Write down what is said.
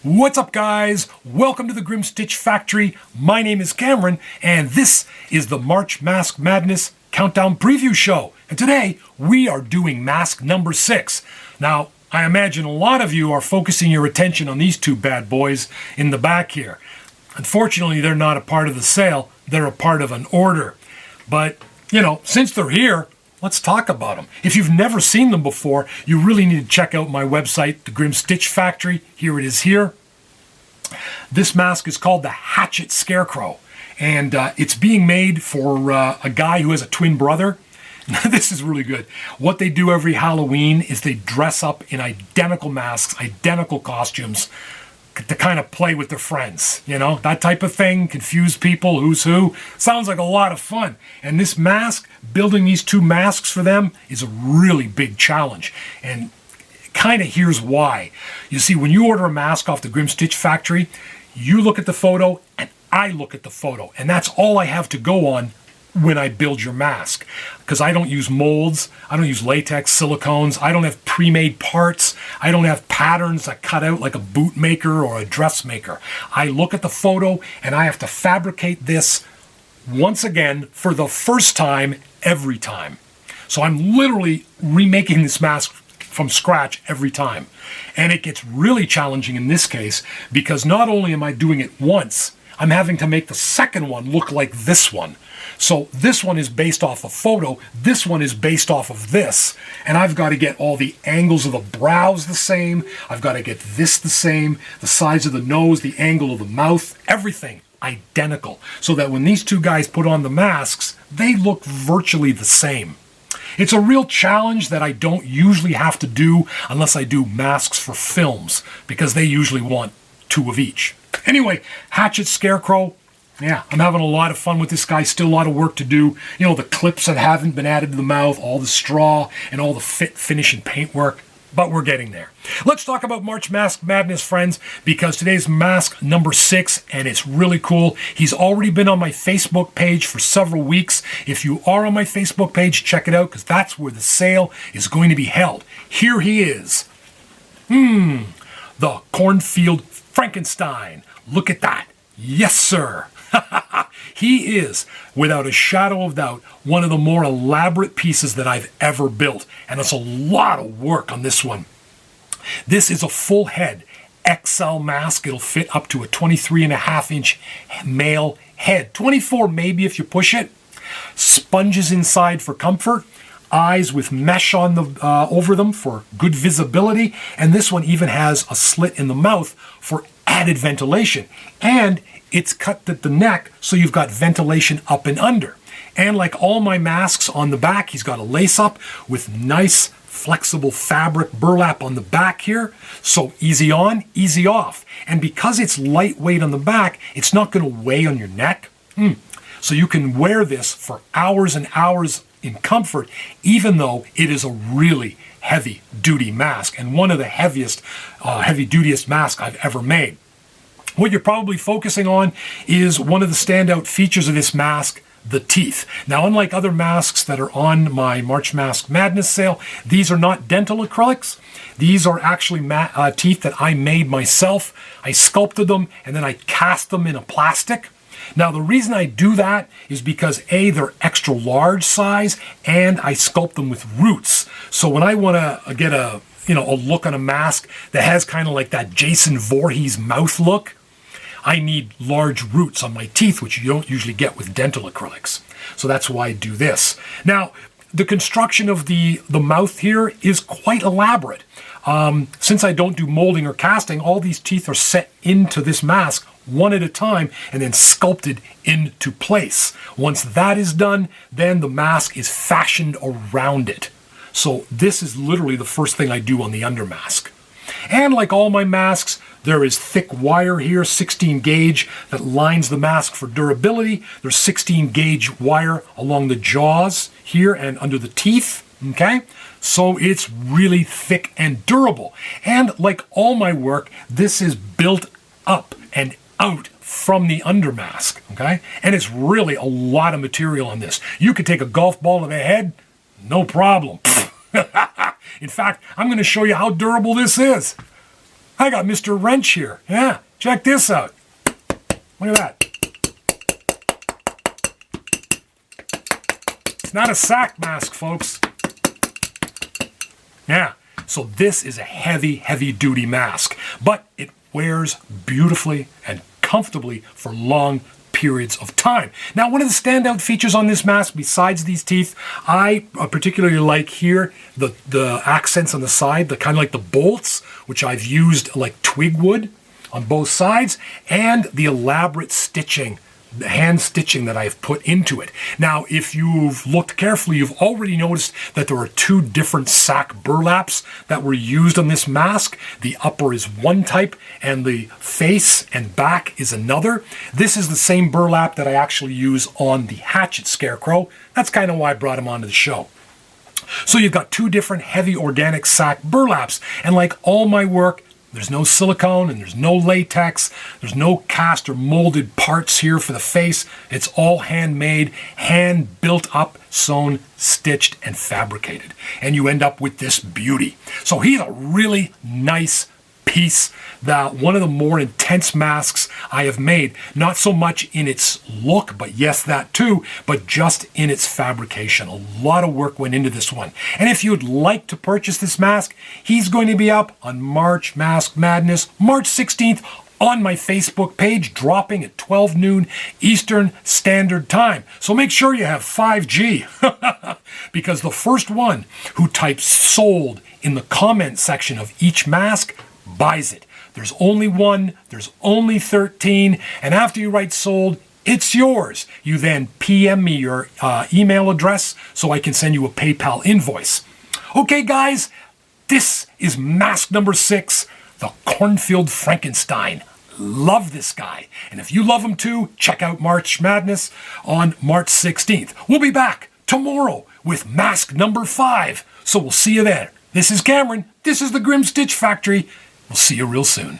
What's up, guys? Welcome to the GRiM Stitch Factory. My name is Cameron, and this is the March Mask Madness Countdown Preview Show. And today, we are doing mask number 6. Now, I imagine a lot of you are focusing your attention on these two bad boys in the back here. Unfortunately, they're not a part of the sale. They're a part of an order. But, since they're here, let's talk about them. If you've never seen them before, you really need to check out my website, the GRiM Stitch Factory. Here it is here. This mask is called the Hatchet Scarecrow, and it's being made for a guy who has a twin brother. This is really good. What they do every Halloween is they dress up in identical masks, identical costumes, to kind of play with their friends, that type of thing, confuse people, who's who. Sounds like a lot of fun. And this mask, building these two masks for them, is a really big challenge. And kind of here's why. You see, when you order a mask off the GRiM Stitch Factory, you look at the photo and I look at the photo. And that's all I have to go on when I build your mask, because I don't use molds, I don't use latex, silicones, I don't have pre-made parts, I don't have patterns that cut out like a boot maker or a dressmaker. I look at the photo and I have to fabricate this once again for the first time every time. So I'm literally remaking this mask from scratch every time. And it gets really challenging in this case because not only am I doing it once, I'm having to make the second one look like this one. So this one is based off a photo, this one is based off of this, and I've got to get all the angles of the brows the same, I've got to get this the same, the size of the nose, the angle of the mouth, everything identical, so that when these two guys put on the masks, they look virtually the same. It's a real challenge that I don't usually have to do unless I do masks for films, because they usually want 2 of each. Anyway, Hatchet Scarecrow, yeah, I'm having a lot of fun with this guy. Still a lot of work to do. The clips that haven't been added to the mouth, all the straw, and all the fit, finish, and paint work. But we're getting there. Let's talk about March Mask Madness, friends, because today's mask number 6, and it's really cool. He's already been on my Facebook page for several weeks. If you are on my Facebook page, check it out, because that's where the sale is going to be held. Here he is. The Cornfield Frankenstein. Look at that. Yes, sir. He is, without a shadow of doubt, one of the more elaborate pieces that I've ever built. And it's a lot of work on this one. This is a full head XL mask. It'll fit up to a 23.5-inch male head. 24 maybe if you push it. Sponges inside for comfort. Eyes with mesh on the over them for good visibility. And this one even has a slit in the mouth for added ventilation. And it's cut at the neck, so you've got ventilation up and under. And like all my masks on the back, he's got a lace up with nice flexible fabric burlap on the back here. So easy on, easy off. And because it's lightweight on the back, it's not going to weigh on your neck. So you can wear this for hours and hours in comfort, even though it is a really heavy-duty mask and one of the heaviest, heavy-dutyest masks I've ever made. What you're probably focusing on is one of the standout features of this mask, the teeth. Now, unlike other masks that are on my March Mask Madness sale, these are not dental acrylics. These are actually teeth that I made myself. I sculpted them and then I cast them in a plastic. Now, the reason I do that is because A, they're extra large size, and I sculpt them with roots. So when I want to get a look on a mask that has kind of like that Jason Voorhees mouth look, I need large roots on my teeth, which you don't usually get with dental acrylics. So that's why I do this. Now, the construction of the mouth here is quite elaborate. Since I don't do molding or casting, all these teeth are set into this mask one at a time and then sculpted into place. Once that is done, then the mask is fashioned around it. So this is literally the first thing I do on the under mask. And like all my masks, there is thick wire here, 16 gauge, that lines the mask for durability. There's 16 gauge wire along the jaws here and under the teeth, okay? So it's really thick and durable. And like all my work, this is built up and out from the under mask, okay? And it's really a lot of material on this. You could take a golf ball to the head, no problem. In fact, I'm going to show you how durable this is. I got Mr. Wrench here. Yeah, check this out. Look at that. It's not a sack mask, folks. Yeah, so this is a heavy, heavy-duty mask, but it wears beautifully and comfortably for long periods of time. Now, one of the standout features on this mask, besides these teeth, I particularly like here the accents on the side, the kind of like the bolts, which I've used like twig wood on both sides, and the elaborate stitching, the hand stitching that I've put into it. Now, if you've looked carefully, you've already noticed that there are two different sack burlaps that were used on this mask. The upper is one type, and the face and back is another. This is the same burlap that I actually use on the Hatchet Scarecrow. That's kind of why I brought him onto the show. So you've got two different heavy organic sack burlaps, and like all my work, there's no silicone and there's no latex. There's no cast or molded parts here for the face. It's all handmade, hand built up, sewn, stitched, and fabricated. And you end up with this beauty. So he's a really nice piece, one of the more intense masks I have made. Not so much in its look, but yes, that too, but just in its fabrication. A lot of work went into this one. And if you'd like to purchase this mask, he's going to be up on March Mask Madness, March 16th, on my Facebook page, dropping at 12 noon Eastern Standard Time. So make sure you have 5G, because the first one who types "sold" in the comment section of each mask buys it. There's only one, there's only 13, and after you write "sold," it's yours. You then PM me your email address so I can send you a PayPal invoice. Okay, guys, this is mask number 6, the Cornfield Frankenstein. Love this guy. And if you love him too, check out March Madness on March 16th. We'll be back tomorrow with mask number 5. So we'll see you there. This is Cameron. This is the GRiM STiTCH Factory. We'll see you real soon.